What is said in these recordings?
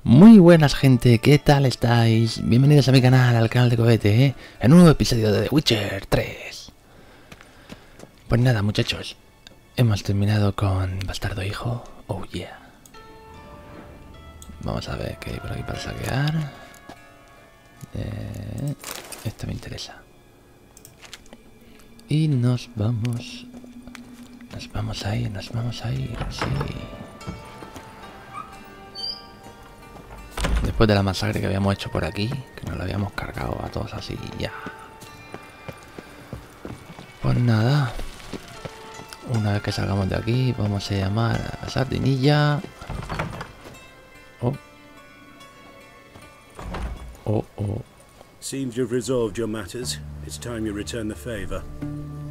Muy buenas gente, ¿qué tal estáis? Bienvenidos a mi canal, al canal de Cohete, en un nuevo episodio de The Witcher 3. Pues nada muchachos, hemos terminado con Bastardo Hijo, oh yeah. Vamos a ver qué hay por aquí para saquear. Esto me interesa. Y nos vamos a ir, sí. Después de la masacre que habíamos hecho por aquí, que nos la habíamos cargado a todos así, ya. Pues nada. Una vez que salgamos de aquí, vamos a llamar a Sardinilla. Oh. Seems you've resolved your matters. It's time you return the favor.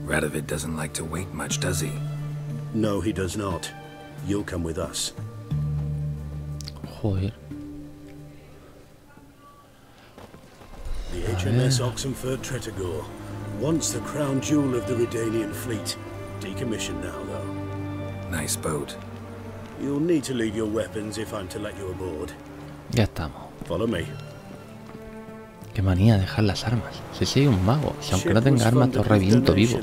Radovid doesn't like to wait much, does he? No, he does not. You'll come with us. Joder. The HMS Oxenford Tretogor, once the crown jewel of the Redanian fleet. Decommissioned now, though. Nice boat. You'll need to leave your weapons if I'm to let you aboard. Ya estamos. Follow me. Qué manía dejar las armas. Si soy un mago, si aunque no tenga armas, te reviento vivo.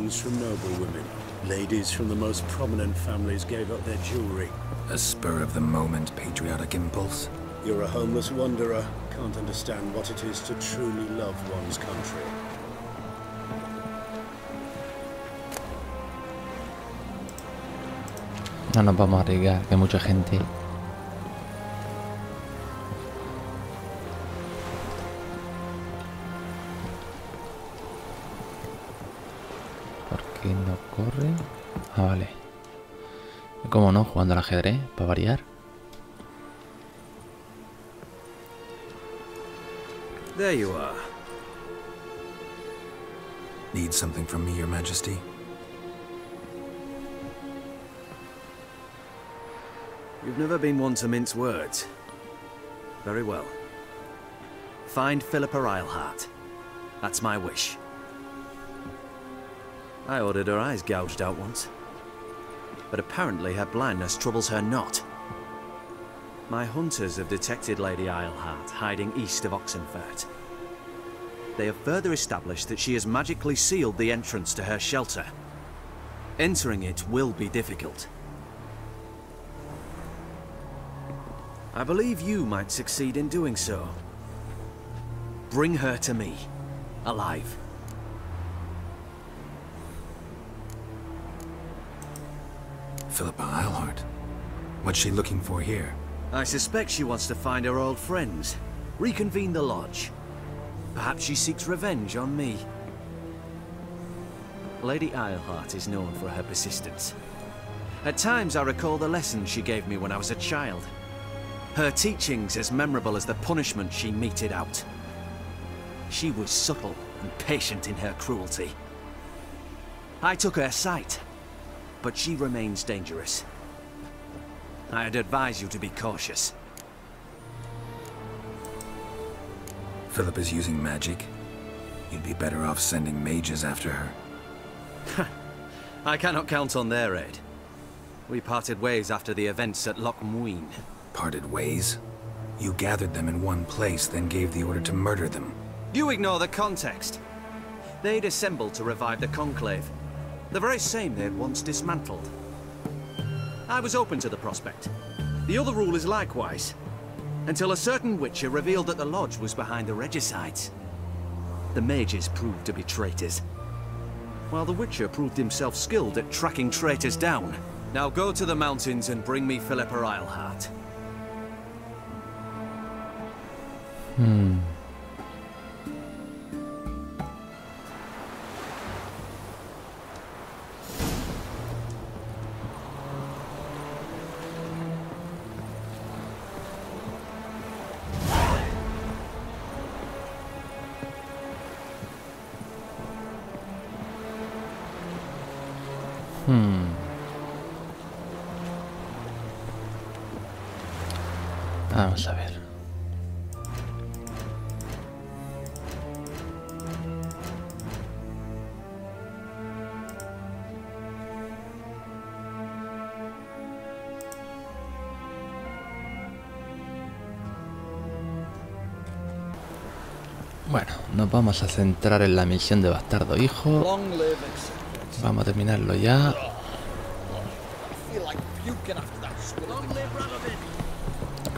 Ladies from the most prominent families gave up their jewelry. A spur-of-the-moment patriotic impulse? You're a homeless wanderer. Can't understand what it is to truly love one's country. No nos vamos a arriesgar, que hay mucha gente. ¿Por qué no corre? Ah, vale. ¿Cómo no? Jugando al ajedrez, para variar. There you are. Need something from me, Your Majesty? You've never been one to mince words. Very well. Find Philippa Eilhart. That's my wish. I ordered her eyes gouged out once. But apparently her blindness troubles her not. My hunters have detected Lady Eilhart hiding east of Oxenfurt. They have further established that she has magically sealed the entrance to her shelter. Entering it will be difficult. I believe you might succeed in doing so. Bring her to me, alive. Philippa Eilhart. What's she looking for here? I suspect she wants to find her old friends, reconvene the lodge. Perhaps she seeks revenge on me. Lady Eilhart is known for her persistence. At times I recall the lessons she gave me when I was a child. Her teachings as memorable as the punishment she meted out. She was subtle and patient in her cruelty. I took her sight, but she remains dangerous. I'd advise you to be cautious. Philippa's using magic. You'd be better off sending mages after her. I cannot count on their aid. We parted ways after the events at Loch Muin. Parted ways? You gathered them in one place, then gave the order to murder them. You ignore the context. They'd assembled to revive the Conclave. The very same they had once dismantled. I was open to the prospect. The other rulers likewise. Until a certain Witcher revealed that the Lodge was behind the regicides. The mages proved to be traitors. While the Witcher proved himself skilled at tracking traitors down. Now go to the mountains and bring me Philippa Eilhart. Vamos a ver. Bueno, nos vamos a centrar en la misión de bastardo hijo. Vamos a terminarlo ya.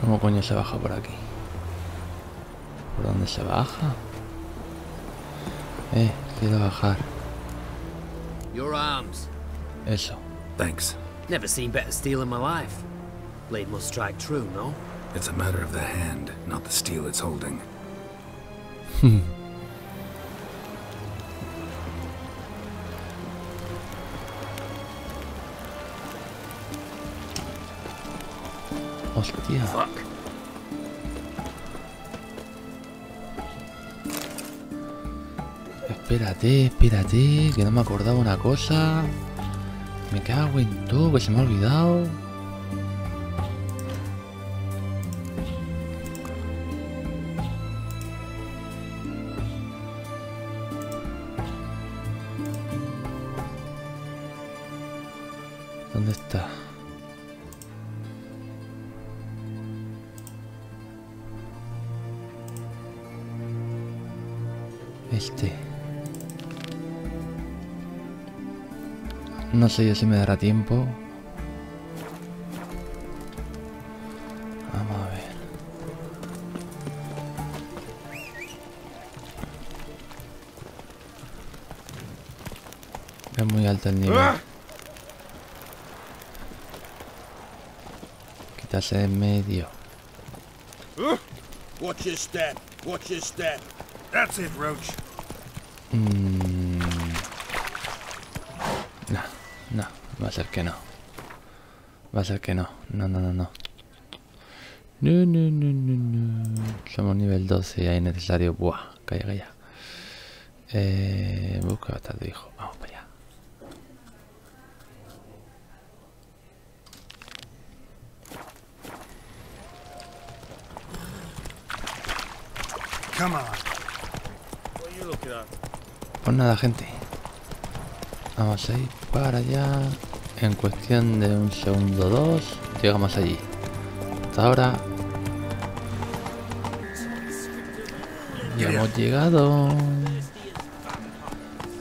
¿Cómo coño se baja por aquí? ¿Por dónde se baja? Quiero bajar. Your arms. Eso. Thanks. Never seen better steel in my life. Blade must strike true, no? It's a matter of the hand, not the steel it's holding. Hostia. Fuck. Espérate, que no me acordaba una cosa. Me cago en todo, que se me ha olvidado. ¿Dónde está? No sé yo si me dará tiempo. Vamos a ver. Es muy alto el nivel. Quitarse de en medio. Watch your step. Watch your step. That's it, Roach. No, va a ser que no. Va a ser que no. No. No. Somos nivel 12 y hay necesario. Buah, calla. Busca bastardo hijo. Vamos para allá. Come on. What are you looking at? Pues nada, gente. Vamos a ir para allá. En cuestión de un segundo o dos, llegamos allí. Hasta ahora ya hemos llegado.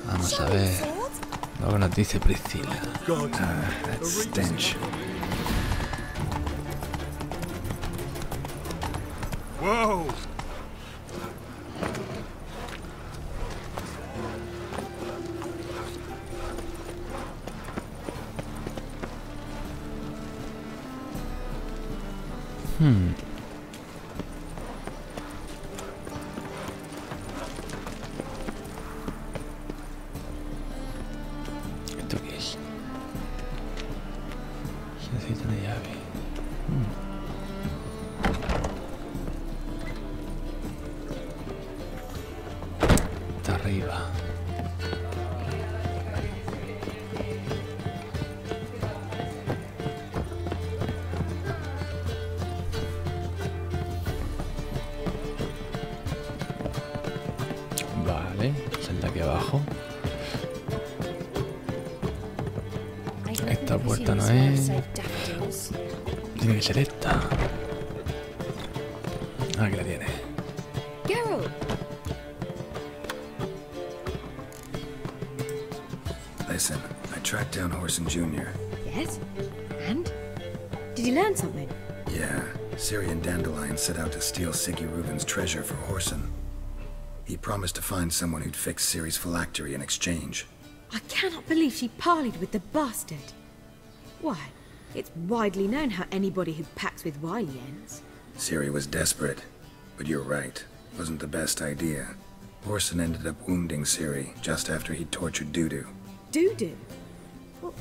Vamos a ver lo que nos dice Priscila. That stench. Whoa! ¿Esto qué es? Se necesita una llave. Está arriba. Vale, salta aquí abajo. Esta puerta no es. Tiene que ser esta. Aquí la tiene. Listen, I tracked down Horson Jr. Yes? And? Did you learn something? Yeah, Siri and Dandelion set out to steal Siggy Reuven's treasure for Horson. He promised to find someone who'd fix Siri's phylactery in exchange. I cannot believe she parleyed with the bastard. Why, it's widely known how anybody who packs with Wiley ends. Siri was desperate, but you're right. Wasn't the best idea. Horson ended up wounding Siri just after he tortured Dudu. Dudu? Well,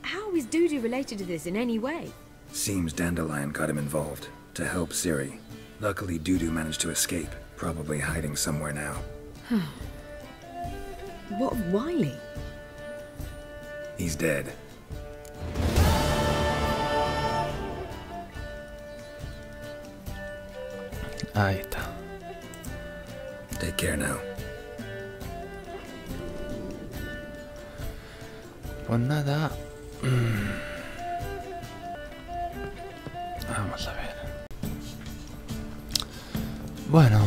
how is Dudu related to this in any way? Seems Dandelion got him involved, to help Siri. Luckily, Dudu managed to escape, probably hiding somewhere now. What of Wiley? He's dead. Ahí está. Take care now. Pues nada. Vamos a ver. Bueno,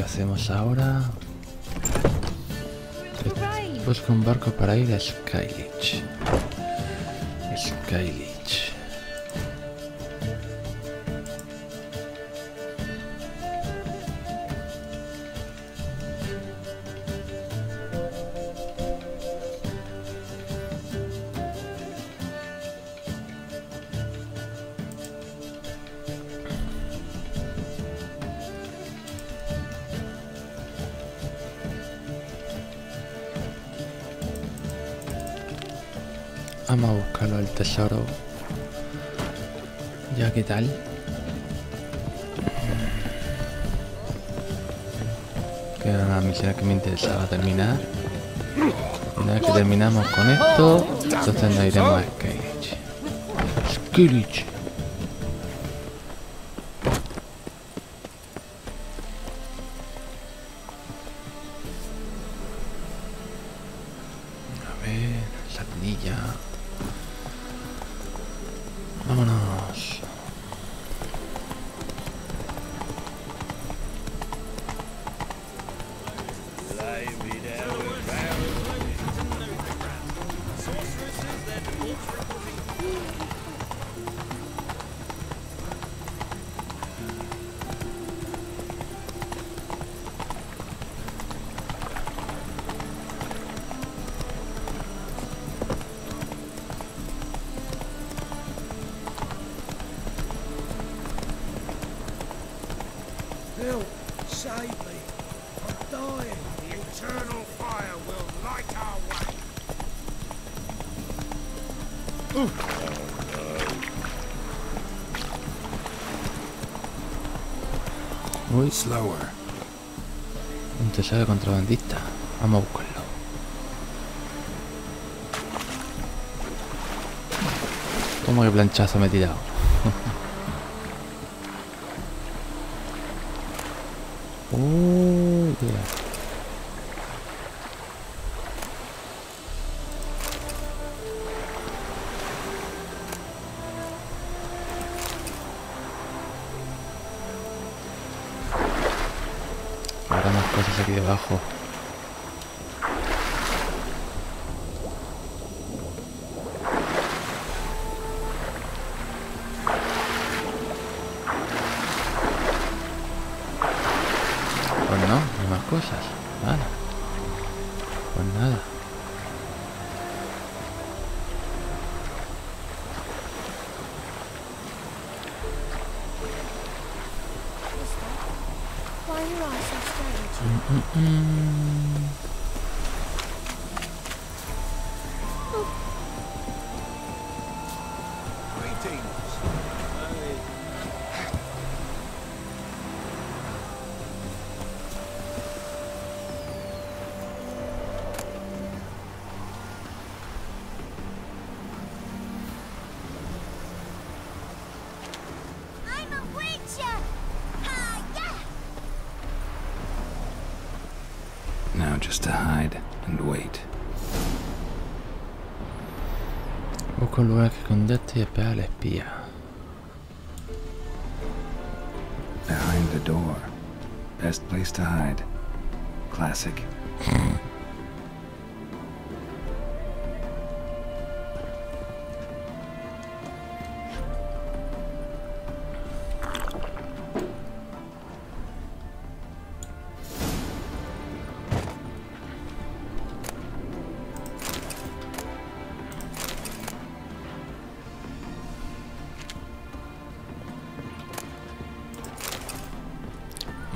hacemos ahora? Busca un barco para ir a Skylich. Skylich. Vamos a buscarlo el tesoro. Ya, ¿qué tal? Que era una misión que me interesaba terminar. Una vez que terminamos con esto, entonces nos iremos a Skylich. Skylich. A ver, sardinilla. Vámonos. Help! Save me! I'm dying! The eternal fire will light our way! Uy, Slower. un tesoro de contrabandista. Vamos a buscarlo. ¿Cómo que planchazo me he tirado? Yeah. Habrá más cosas aquí debajo. Pues no, hay más cosas. Vale. Pues nada. Why are your eyes so strange? I'm a witcher! Yeah! Now just to hide and wait. Busca un lugar que esconderte y esperar al espía. Behind the door. Best place to hide. Classic.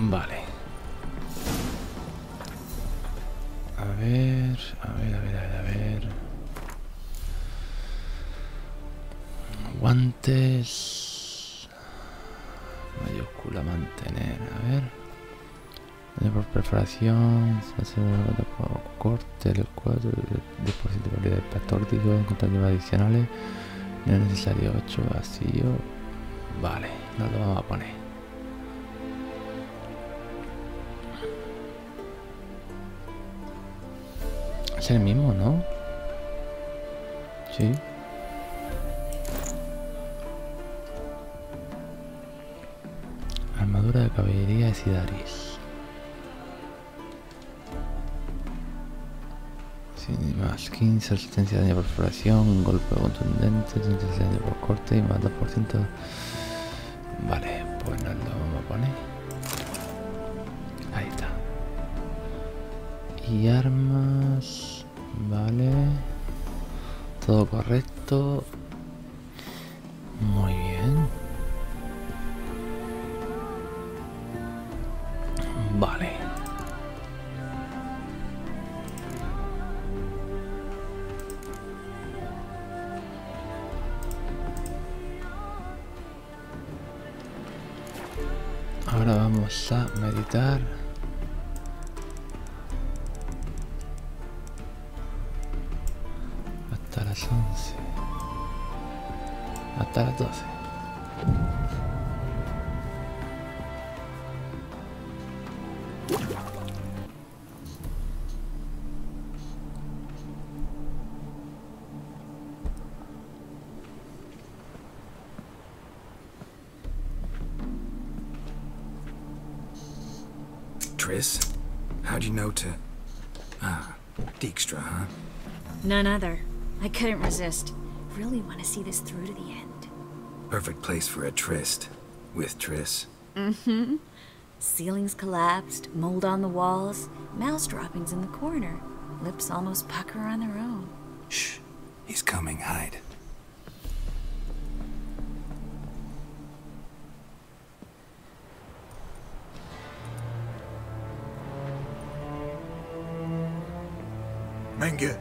Vale. A ver. Guantes. Mayúscula mantener. A ver. Daño por perforación. Por corte. El 4. 10% de probabilidad de impacto óptico. Encontrar llevadas adicionales. No es necesario 8 vacío. Vale. Nos lo vamos a poner. Es el mismo, ¿no? Sí. Armadura de caballería de Sidaris. más 15, resistencia a daño por perforación, golpe contundente, resistencia a daño por corte y más 2%. Vale, pues nos lo vamos a poner. Ahí está. Y armas. Vale. Todo correcto. Muy bien. Vale. Ahora vamos a meditar. Hasta las 11. Hasta las 12. Triss? How'd you know to... Ah, Dijkstra, huh? None other. I couldn't resist. Really want to see this through to the end. Perfect place for a tryst. With Triss. Mm-hmm. Ceilings collapsed, mold on the walls, mouse droppings in the corner. Lips almost pucker on their own. Shh. He's coming. Hide. Menge.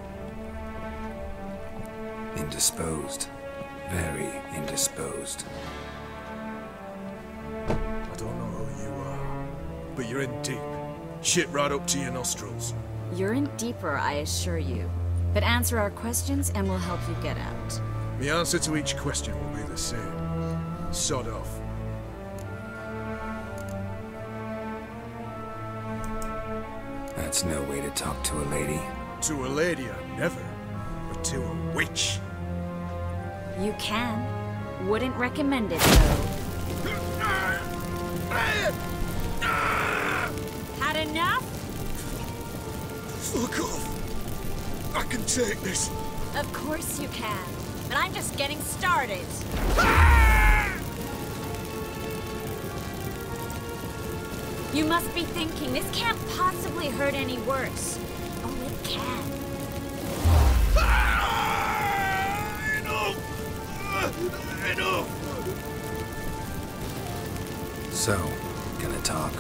Indisposed. Very indisposed. I don't know who you are, but you're in deep. Shit right up to your nostrils. You're in deeper, I assure you. But answer our questions and we'll help you get out. The answer to each question will be the same. Sod off. That's no way to talk to a lady. To a lady, I never. But to a witch. You can. Wouldn't recommend it, though. Had enough? Fuck off. I can take this. Of course you can. But I'm just getting started. You must be thinking, this can't possibly hurt any worse. Oh, it can. Enough! So, gonna talk?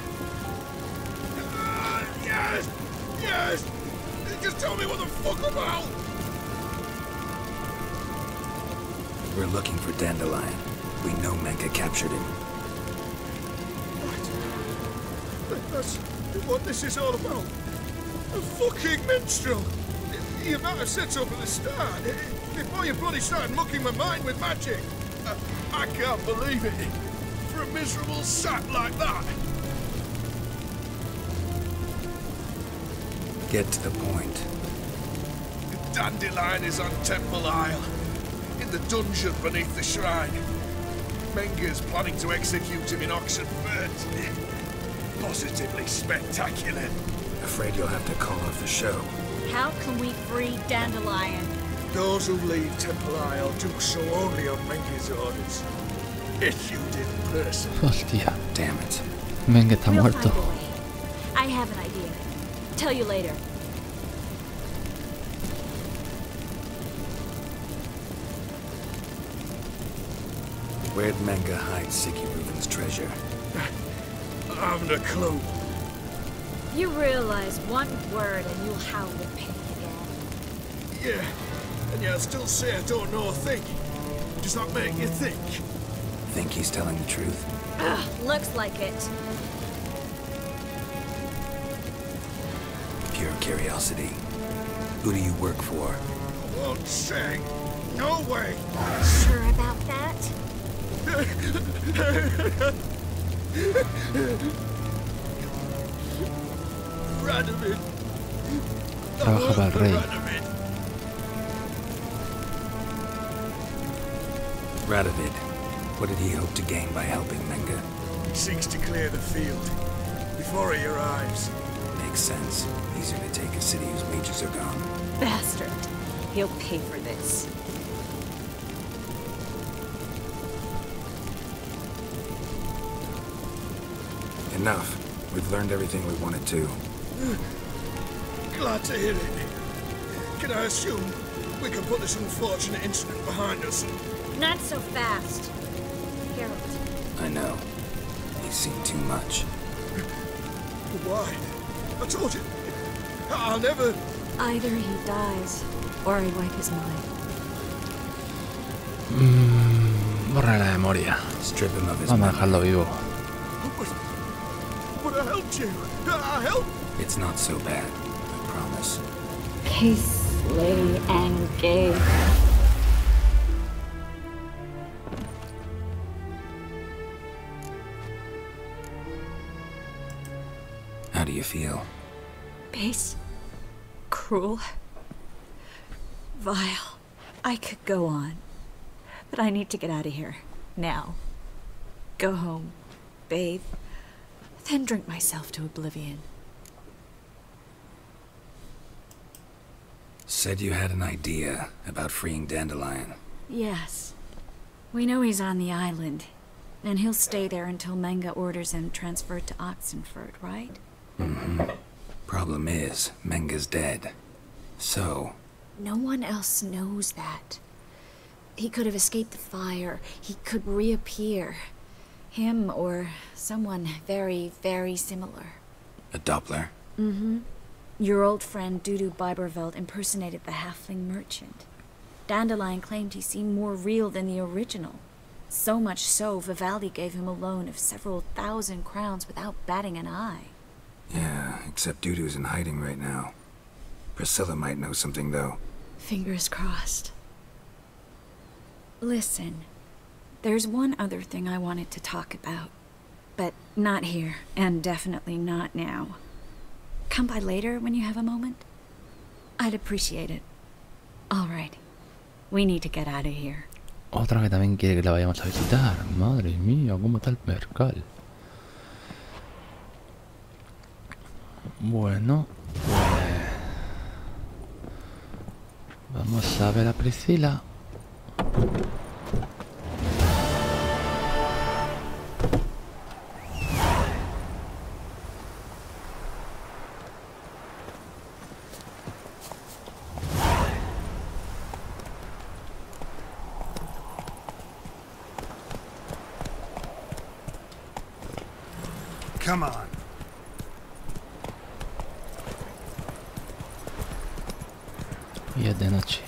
Yes! Yes! Just tell me what the fuck about! We're looking for Dandelion. We know Menge captured him. Right. That's what this is all about. A fucking minstrel! You might have said so from the start, before you bloody started mucking my mind with magic. I can't believe it. For a miserable sap like that. Get to the point. Dandelion is on Temple Isle, in the dungeon beneath the shrine. Menge's planning to execute him in Oxenfurt. Positively spectacular. Afraid you'll have to call off the show. How can we free Dandelion? Those who leave Temple Isle do so only on Menge's orders. Issued in person. Hostia. Damn it. Menge está We'll muerto. find a way. I have an idea. Tell you later. Where'd Menge hide Siggy Reuven's treasure? I haven't a clue. You realize one word and you'll howl in pain again. Yeah, and yet I still say I don't know a thing. Does that make you think? Think he's telling the truth? Ugh, looks like it. Pure curiosity. Who do you work for? I won't say. No way. Sure about that? Radovid. Trabaja para el rey. Radovid. What did he hope to gain by helping Menge? He seeks to clear the field before he arrives. Makes sense. Easier to take a city whose wages are gone. bastard. He'll pay for this. Enough. We've learned everything we wanted to. Glad to hear it. Can I assume we can put this unfortunate incident behind us? Not so fast. Harold. I know. He's seen too much. Why? I told you. I'll never... Either he dies, or I wipe his mind. Borra la memoria. Strip him of his Vamos a memory. dejarlo vivo. But I helped you. I helped... It's not so bad, I promise. Kiss, lay, and gave. How do you feel? Base. Cruel. Vile. I could go on. But I need to get out of here. Now. Go home. Bathe. Then drink myself to oblivion. Said you had an idea about freeing Dandelion. Yes. We know he's on the island. And he'll stay there until Menga orders him transferred to Oxenford, right? Mm-hmm. Problem is, Menga's dead. So... No one else knows that. He could have escaped the fire. He could reappear. Him or someone very, very similar. a Doppler? Mm-hmm. Your old friend Dudu Biberveld impersonated the halfling merchant. Dandelion claimed he seemed more real than the original. So much so, Vivaldi gave him a loan of several thousand crowns without batting an eye. Yeah, except Dudu's in hiding right now. Priscilla might know something, though. Fingers crossed. Listen, there's one other thing I wanted to talk about. But not here, and definitely not now. Come by later when you have a moment? I'd appreciate it. All right. We need to get out of here. Otra que también quiere que la vayamos a visitar. Madre mía, cómo está el percal. Bueno, pues... vamos a ver a Priscila. Come on. Y es de noche.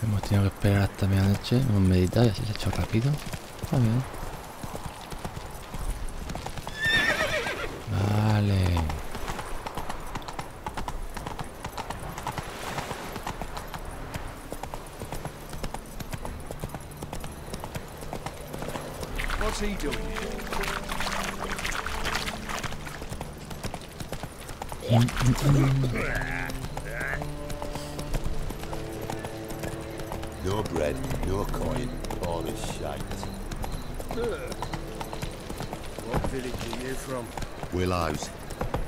Hemos tenido que esperar hasta medianoche. Hemos meditado y así se ha hecho rápido. Está bien. Vale. What's he doing here? No bread, no coin, all is shite. What village are you from? Willows.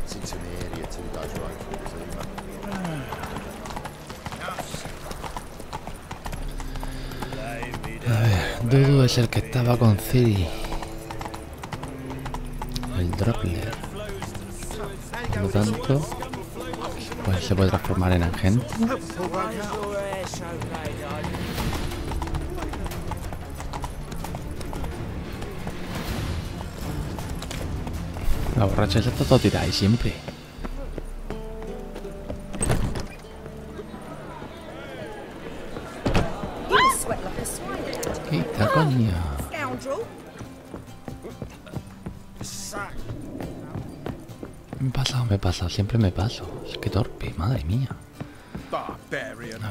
It's in the area 2 days right through the Zima. A ver, Dudu es el que estaba con Ciri. El Doppler. Por lo tanto, pues se puede transformar en agente. La borracha esa está todo tirada ahí siempre. Quita, coño. Me he pasado, siempre me paso. Es que torpe, madre mía. A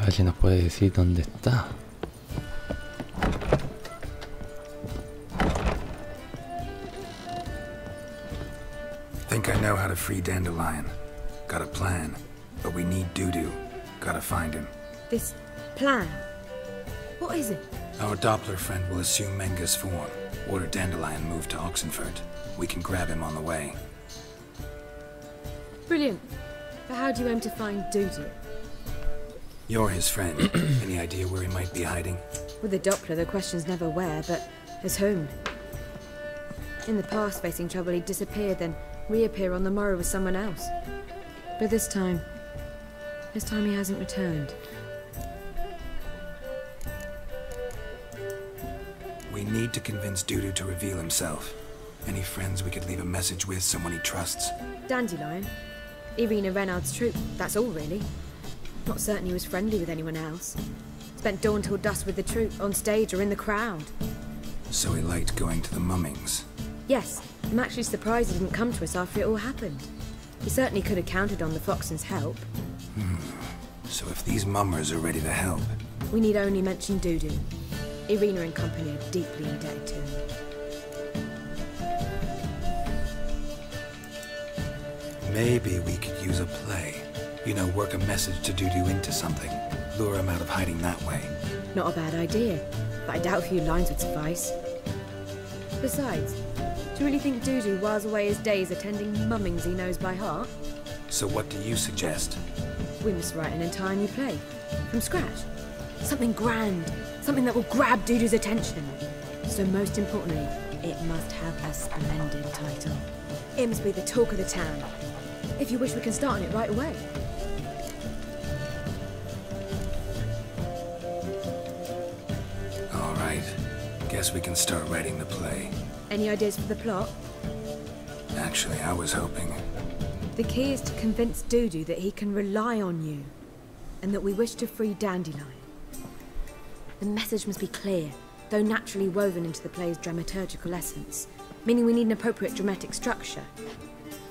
ver si nos puede decir dónde está. Think I know how to free Dandelion. Got a plan, but we need Dudu. Gotta find him. This plan? What is it? Our Doppler friend will assume Menga's form. Order Dandelion moved to Oxenford. We can grab him on the way. Brilliant. But how do you aim to find Dudu? You're his friend. Any idea where he might be hiding? With the Doppler, the question's never where, but as whom. In the past, facing trouble, he'd disappear, then reappear on the morrow with someone else. But this time he hasn't returned. We need to convince Dudu to reveal himself. Any friends we could leave a message with, someone he trusts? Dandelion. Irina Renard's troupe, that's all really. Not certain he was friendly with anyone else. Spent dawn till dusk with the troupe, on stage or in the crowd. So he liked going to the mummings? Yes, I'm actually surprised he didn't come to us after it all happened. He certainly could have counted on the Foxton's help. So if these mummers are ready to help... We need only mention Dudu. Irina and company are deeply indebted to him. Maybe we could use a play. You know, work a message to Dudu into something. Lure him out of hiding that way. Not a bad idea, but I doubt a few lines would suffice. Besides, do you really think Dudu whiles away his days attending mummings he knows by heart? So what do you suggest? We must write an entire new play. From scratch. Something grand. Something that will grab Dudu's attention. So most importantly, it must have a splendid title. It must be the talk of the town. If you wish, we can start on it right away. All right. Guess we can start writing the play. Any ideas for the plot? Actually, I was hoping... The key is to convince Dudu that he can rely on you, and that we wish to free Dandelion. The message must be clear, though naturally woven into the play's dramaturgical essence, meaning we need an appropriate dramatic structure.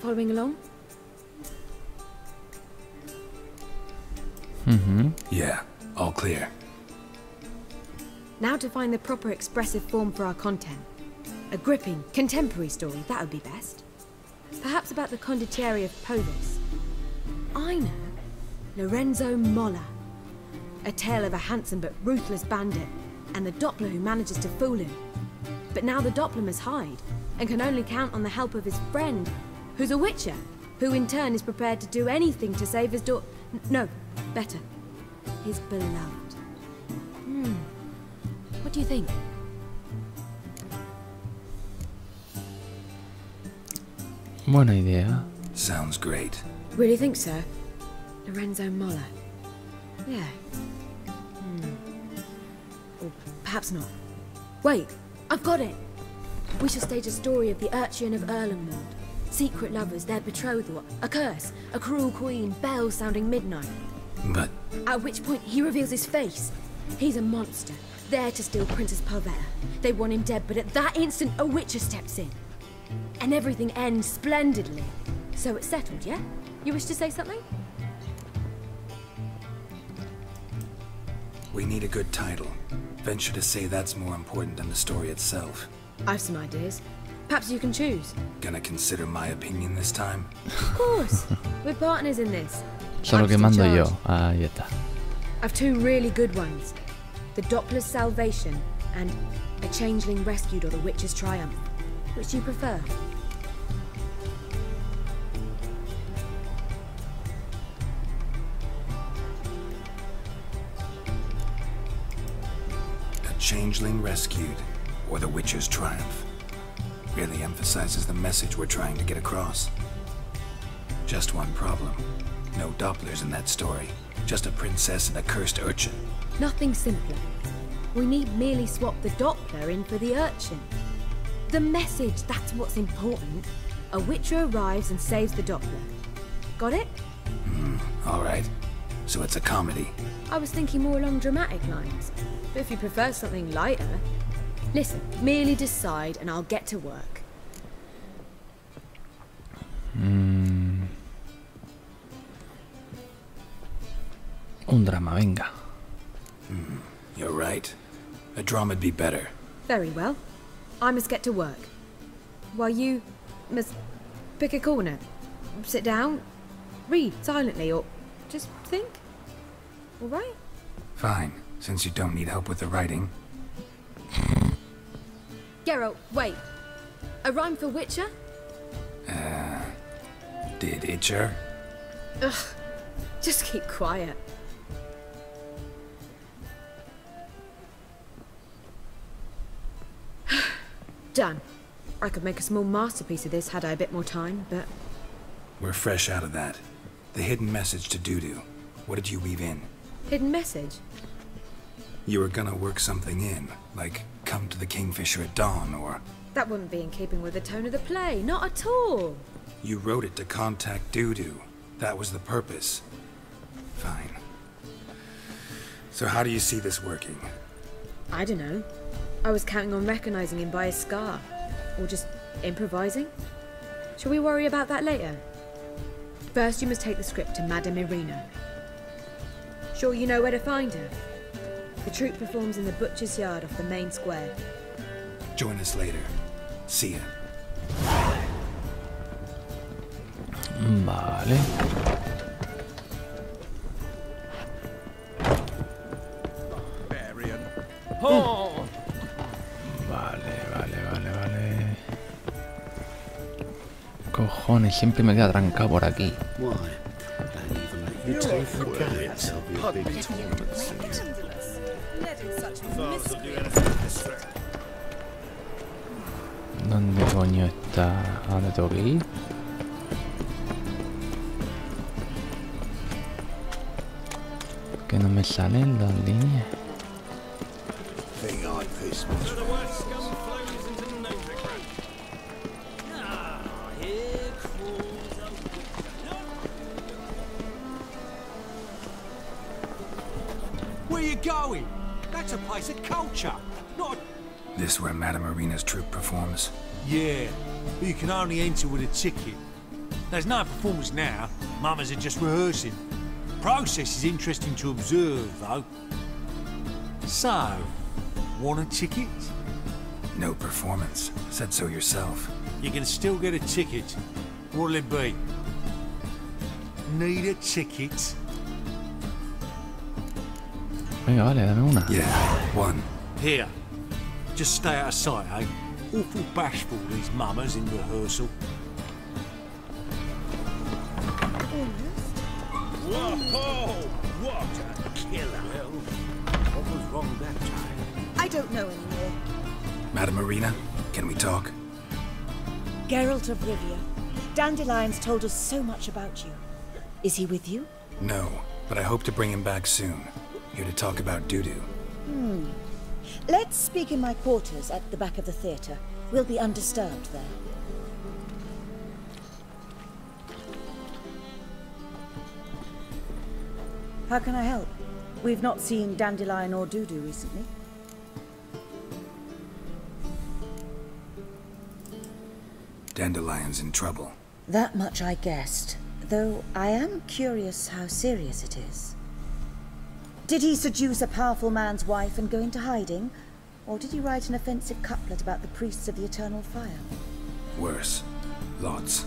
Following along? Yeah, all clear. Now to find the proper expressive form for our content. A gripping, contemporary story, that would be best. Perhaps about the condottieri of Povis. I know. Lorenzo Molla. A tale of a handsome but ruthless bandit, and the Doppler who manages to fool him. But now the Doppler must hide, and can only count on the help of his friend, who's a witcher, who in turn is prepared to do anything to save his daughter. No, better. His beloved. What do you think? Buena idea. Sounds great. Really think so? Lorenzo Molla. Yeah. Or perhaps not. Wait, I've got it! We shall stage a story of the urchin of Erlenwald. Secret lovers, their betrothal, a curse, a cruel queen, bells sounding midnight. But... At which point he reveals his face. He's a monster, there to steal Princess Pavetta. They want him dead, but at that instant a witcher steps in. And everything ends splendidly. So it's settled, yeah? You wish to say something? we need a good title. Venture to say that's more important than the story itself. I've some ideas. Perhaps you can choose. Gonna consider my opinion this time? Of course. We're partners in this. Solo I'm que just in mando charge. yo. Ahí está. I've two really good ones. The Doppler's Salvation and A Changeling Rescued or The Witch's Triumph. Which do you prefer? A Changeling Rescued, or The Witcher's Triumph. Really emphasizes the message we're trying to get across. Just one problem. No Dopplers in that story. Just a princess and a cursed urchin. Nothing simpler. We need merely swap the Doppler in for the urchin. The message, that's what's important. A witcher arrives and saves the Doppler. Got it? Alright. So it's a comedy. I was thinking more along dramatic lines. But if you prefer something lighter... Listen, merely decide and I'll get to work. Un drama, venga. You're right. A drama'd be better. Very well. I must get to work. While you must pick a corner. Sit down, read silently, or just think. All right? Fine, since you don't need help with the writing. Geralt, wait. A rhyme for Witcher? Did Itcher? Ugh. Just keep quiet. Done. I could make a small masterpiece of this had I a bit more time, but... We're fresh out of that. The hidden message to Dudu. What did you weave in? Hidden message? You were gonna work something in, like come to the Kingfisher at dawn, or... That wouldn't be in keeping with the tone of the play, not at all. You wrote it to contact Dudu. That was the purpose. Fine. So how do you see this working? I don't know. I was counting on recognizing him by his scar. Or just improvising. Shall we worry about that later? First you must take the script to Madame Irina. Sure you know where to find her? The troupe performs in the butcher's yard off the main square. Join us later. See ya. Vale. Oh! Vale. Cojones, siempre me queda trancado por aquí. Why? Don't even let you take the gates. There'll be a big tournament soon. ¿Dónde coño está? ¿A dónde tengo que ir? Que no me salen las líneas. Thing I piss me. Where you going? That's a place of culture, not... This where Madame Irina's troupe performs? Yeah, but you can only enter with a ticket. There's no performance now. Mamas are just rehearsing. Process is interesting to observe, though. So, want a ticket? No performance. Said so yourself. You can still get a ticket. What'll it be? Need a ticket? Venga, vale, dame una. Yeah, one. Here. Just stay out of sight, eh? Awful bashful, these mamas in rehearsal. Whoa! What a killer! Well, what was wrong that time? I don't know anymore. Madame Irina, can we talk? Geralt of Rivia. Dandelion's told us so much about you. Is he with you? No, but I hope to bring him back soon. Here to talk about Dudu. Let's speak in my quarters at the back of the theatre. We'll be undisturbed there. How can I help? We've not seen Dandelion or Dudu recently. Dandelion's in trouble. That much I guessed, though I am curious how serious it is. Did he seduce a powerful man's wife and go into hiding? Or did he write an offensive couplet about the priests of the eternal fire? Worse. Lots.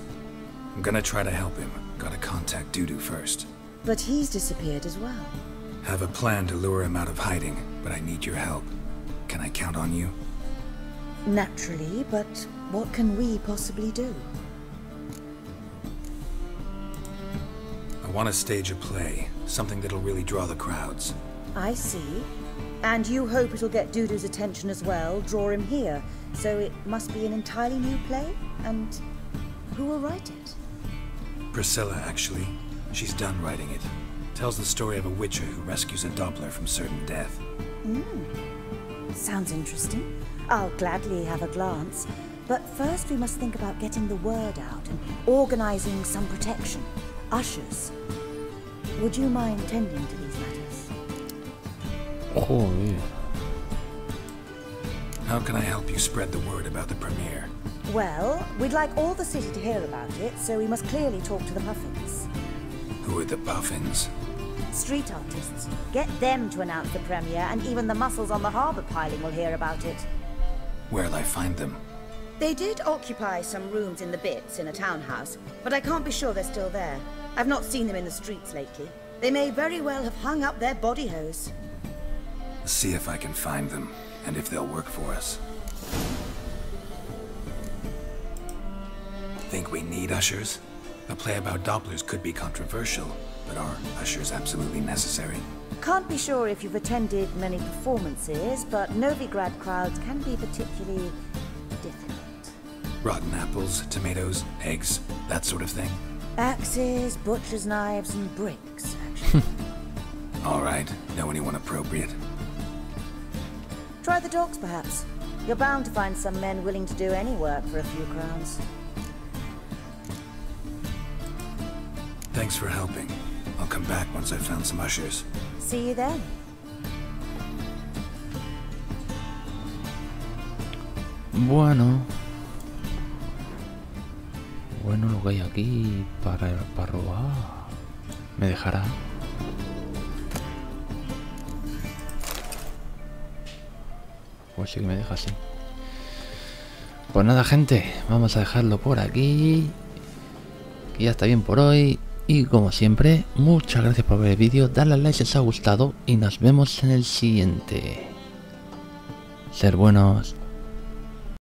I'm gonna try to help him. Gotta contact Dudu first. But he's disappeared as well. Have a plan to lure him out of hiding, but I need your help. Can I count on you? Naturally, but what can we possibly do? I want to stage a play. Something that'll really draw the crowds. I see. And you hope it'll get Dudu's attention as well, draw him here. So it must be an entirely new play? And who will write it? Priscilla, actually. She's done writing it. Tells the story of a witcher who rescues a Doppler from certain death. Sounds interesting. I'll gladly have a glance. But first we must think about getting the word out and organizing some protection. Ushers. Would you mind tending to these matters? Joder. How can I help you spread the word about the premiere? Well, we'd like all the city to hear about it, so we must clearly talk to the Puffins. Who are the Puffins? Street artists. Get them to announce the premiere, and even the muscles on the harbour piling will hear about it. Where'll I find them? They did occupy some rooms in the Bits in a townhouse, but I can't be sure they're still there. I've not seen them in the streets lately. They may very well have hung up their body hose. See if I can find them, and if they'll work for us. Think we need ushers? A play about Dopplers could be controversial, but are ushers absolutely necessary? Can't be sure if you've attended many performances, but Novigrad crowds can be particularly difficult. Rotten apples, tomatoes, eggs, that sort of thing? Axes, butcher's knives, and bricks, actually. Alright, know anyone appropriate? Try the dogs, perhaps. You're bound to find some men willing to do any work for a few crowns. Thanks for helping. I'll come back once I've found some ushers. See you then. Bueno, lo que hay aquí para robar. ¿Me dejará? Pues sí que me deja así. Pues nada, gente, vamos a dejarlo por aquí. Que ya está bien por hoy. Y como siempre, muchas gracias por ver el vídeo, dadle al like si os ha gustado y nos vemos en el siguiente. Ser buenos.